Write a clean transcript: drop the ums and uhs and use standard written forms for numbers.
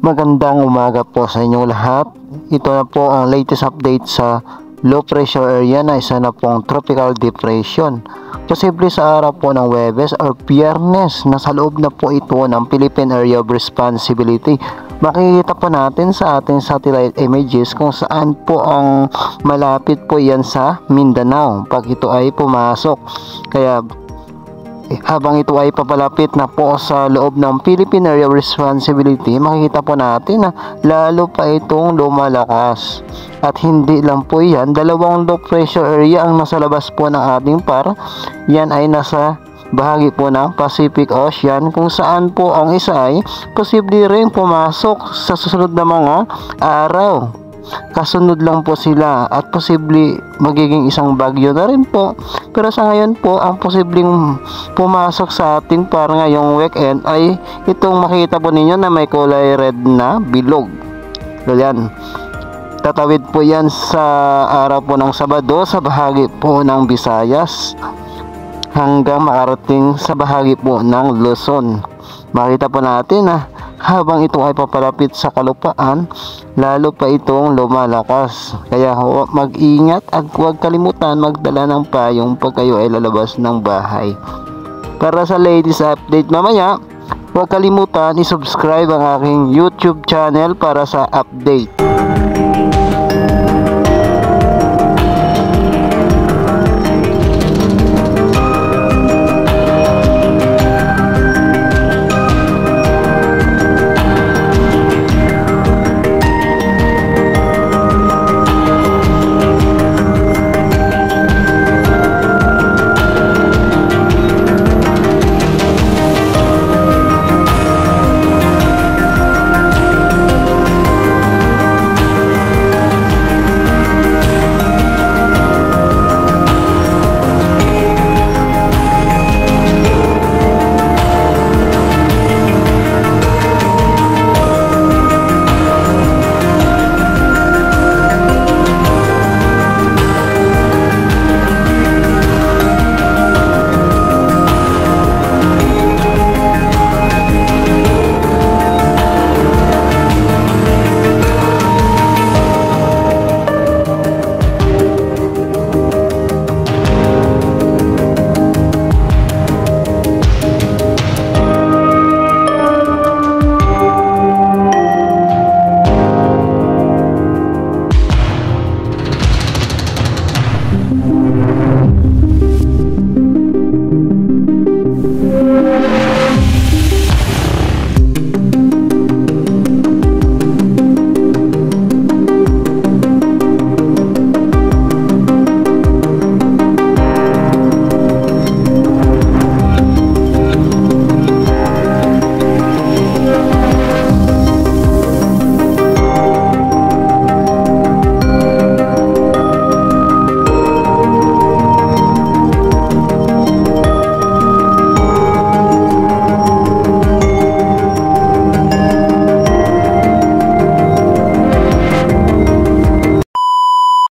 Magandang umaga po sa inyong lahat. Ito na po ang latest update sa low pressure area na isa na pong tropical depression. Posible sa araw po ng Huwebes or Biyernes na sa loob na po ito ng Philippine Area of Responsibility. Makikita po natin sa ating satellite images kung saan po ang malapit po yan sa Mindanao pag ito ay pumasok. Kaya habang ito ay papalapit na po sa loob ng Philippine Area of Responsibility, makikita po natin na lalo pa itong lumalakas. At hindi lang po yan, dalawang low pressure area ang nasa labas po ng ating par. Yan ay nasa bahagi po ng Pacific Ocean, kung saan po ang isa ay posible rin pumasok sa susunod na mga araw. Kasunod lang po sila at posible magiging isang bagyo na rin po. Pero sa ngayon po, ang posibleng pumasok sa ating par ngayong weekend ay itong makita po ninyo na may kulay red na bilog. So yan, tatawid po yan sa araw po ng Sabado sa bahagi po ng Visayas hanggang makarating sa bahagi po ng Luzon. Makita po natin na habang ito ay papalapit sa kalupaan, lalo pa itong lumalakas. Kaya mag-ingat at huwag kalimutan magdala ng payong pag kayo ay lalabas ng bahay. Para sa latest update mamaya, huwag kalimutan i-subscribe ang aking YouTube channel para sa update.